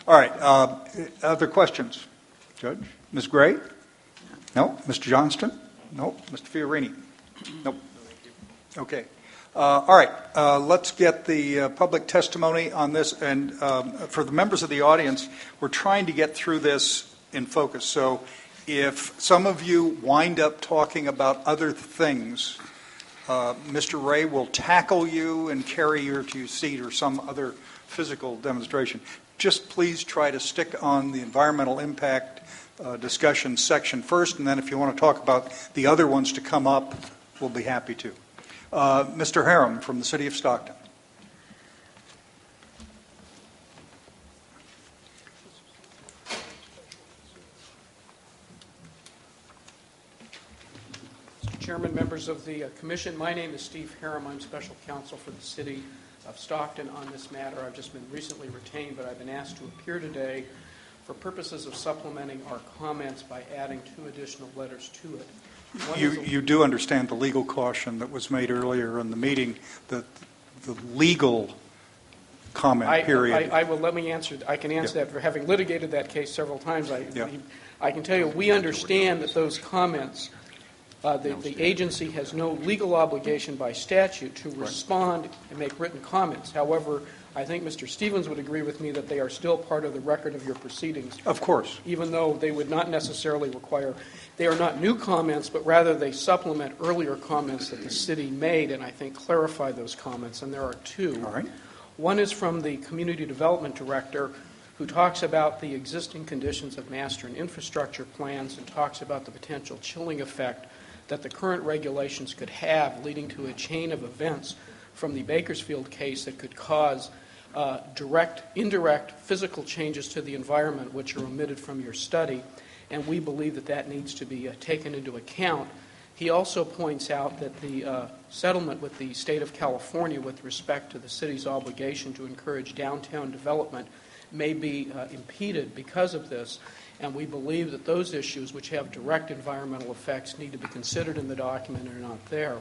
All right. Other questions? Judge? Ms. Gray? No? Mr. Johnston? No? Mr. Fiorini? Nope. Okay. All right. Let's get the public testimony on this. And for the members of the audience, we're trying to get through this in focus. So if some of you wind up talking about other things, Mr. Ray will tackle you and carry you to your seat or some other physical demonstration. Just please try to stick on the environmental impact discussion section first, and then if you want to talk about the other ones to come up, we'll be happy to. Mr. Harum from the City of Stockton. Mr. Chairman, members of the Commission, my name is Steve Harum. I'm Special Counsel for the City of Stockton on this matter. I've just been recently retained, but I've been asked to appear today for purposes of supplementing our comments by adding 2 additional letters to it. You do understand the legal caution that was made earlier in the meeting, the legal comment period. I will let me answer. I can answer that. For having litigated that case several times, I can tell you we understand that those comments, the agency has no legal obligation by statute to respond and make written comments. However, I think Mr. Stevens would agree with me that they are still part of the record of your proceedings. Of course. Even though they would not necessarily require, they are not new comments, but rather they supplement earlier comments that the city made and I think clarify those comments, and there are 2. All right. One is from the Community Development Director, who talks about the existing conditions of master and infrastructure plans and talks about the potential chilling effect that the current regulations could have, leading to a chain of events from the Bakersfield case that could cause direct, indirect physical changes to the environment which are omitted from your study, and we believe that that needs to be taken into account. He also points out that the settlement with the state of California with respect to the city's obligation to encourage downtown development may be impeded because of this, and we believe that those issues which have direct environmental effects need to be considered in the document and are not there.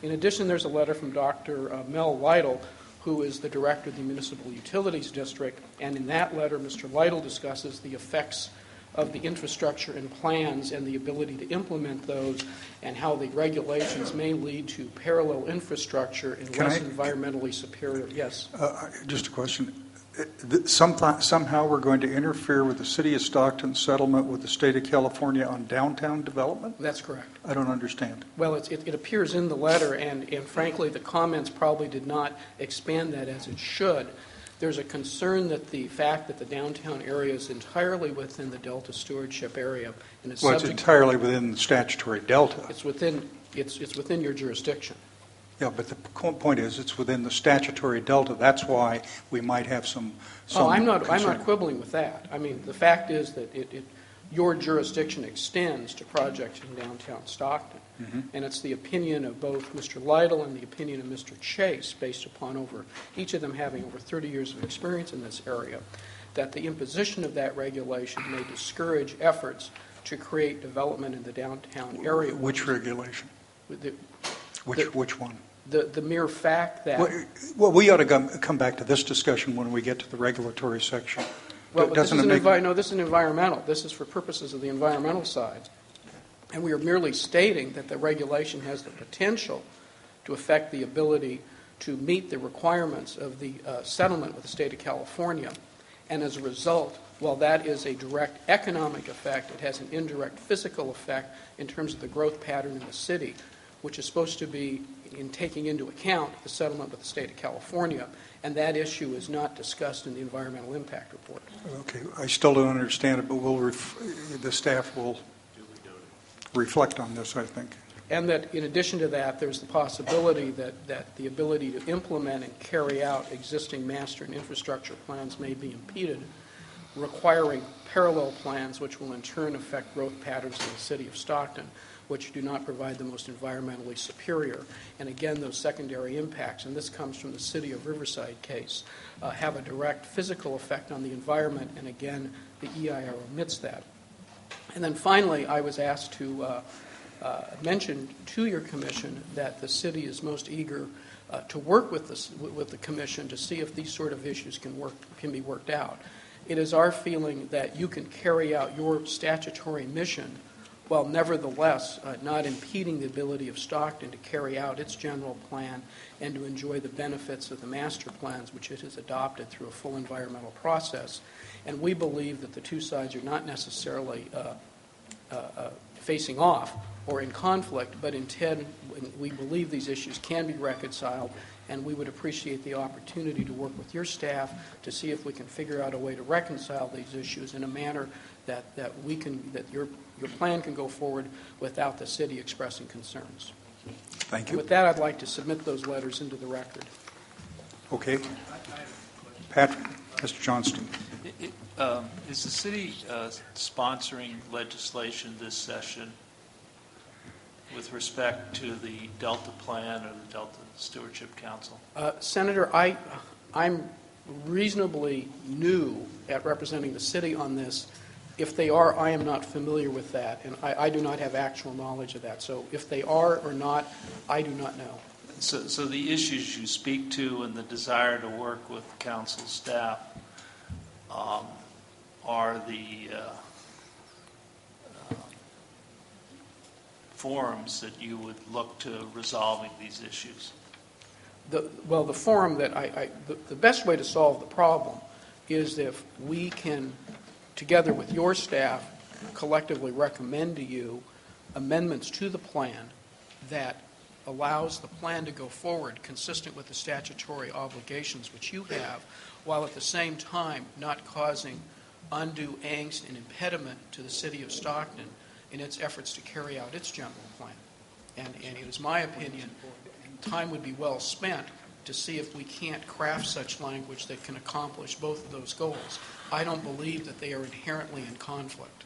In addition, there's a letter from Dr. Mel Lytle, who is the director of the Municipal Utilities District, and in that letter, Mr. Lytle discusses the effects of the infrastructure and plans and the ability to implement those and how the regulations may lead to parallel infrastructure in less environmentally superior. Yes? Just a question. Somehow we're going to interfere with the City of Stockton settlement with the state of California on downtown development? That's correct. I don't understand. Well, it appears in the letter, and frankly, the comments probably did not expand that as it should. There's a concern that the fact that the downtown area is entirely within the Delta stewardship area, and it's entirely within the statutory Delta. It's within your jurisdiction. Yeah, but the point is, it's within the statutory Delta. That's why we might have some. I'm not quibbling with that. I mean, the fact is that your jurisdiction extends to projects in downtown Stockton, and it's the opinion of both Mr. Lytle and the opinion of Mr. Chase, based upon each of them having over 30 years of experience in this area, that the imposition of that regulation may discourage efforts to create development in the downtown area. Which regulation? Which one? The mere fact that... Well, we ought to come back to this discussion when we get to the regulatory section. Well, this is environmental. This is for purposes of the environmental side. And we are merely stating that the regulation has the potential to affect the ability to meet the requirements of the settlement with the state of California. And as a result, while that is a direct economic effect, it has an indirect physical effect in terms of the growth pattern in the city, which is supposed to be in taking into account the settlement with the state of California, and that issue is not discussed in the environmental impact report. Okay, I still don't understand it, but the staff will reflect on this, I think. And that in addition to that, there's the possibility that the ability to implement and carry out existing master and infrastructure plans may be impeded, requiring parallel plans which will in turn affect growth patterns in the city of Stockton, which do not provide the most environmentally superior. And again, those secondary impacts, and this comes from the City of Riverside case, have a direct physical effect on the environment, and again, the EIR omits that. And then finally, I was asked to mention to your commission that the city is most eager to work with the commission to see if these sort of issues can be worked out. It is our feeling that you can carry out your statutory mission while nevertheless not impeding the ability of Stockton to carry out its general plan and to enjoy the benefits of the master plans which it has adopted through a full environmental process. And we believe that the two sides are not necessarily facing off or in conflict, but instead we believe these issues can be reconciled, and we would appreciate the opportunity to work with your staff to see if we can figure out a way to reconcile these issues in a manner that your plan can go forward without the city expressing concerns. Thank And you. with that, I'd like to submit those letters into the record. Okay. Patrick, Mr. Johnston. Is the city sponsoring legislation this session with respect to the Delta Plan or the Delta Stewardship Council? Senator, I'm reasonably new at representing the city on this. If they are, I am not familiar with that, and I do not have actual knowledge of that. So if they are or not, I do not know. So the issues you speak to and the desire to work with council staff are the forums that you would look to resolving these issues? The forum that the best way to solve the problem is if we can, together with your staff, collectively recommend to you amendments to the plan that allows the plan to go forward consistent with the statutory obligations which you have, while at the same time not causing undue angst and impediment to the city of Stockton in its efforts to carry out its general plan. And it is my opinion time would be well spent to see if we can't craft such language that can accomplish both of those goals. I don't believe that they are inherently in conflict.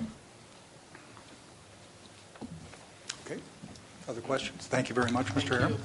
Okay. Other questions? Thank you very much, Mr. Hare.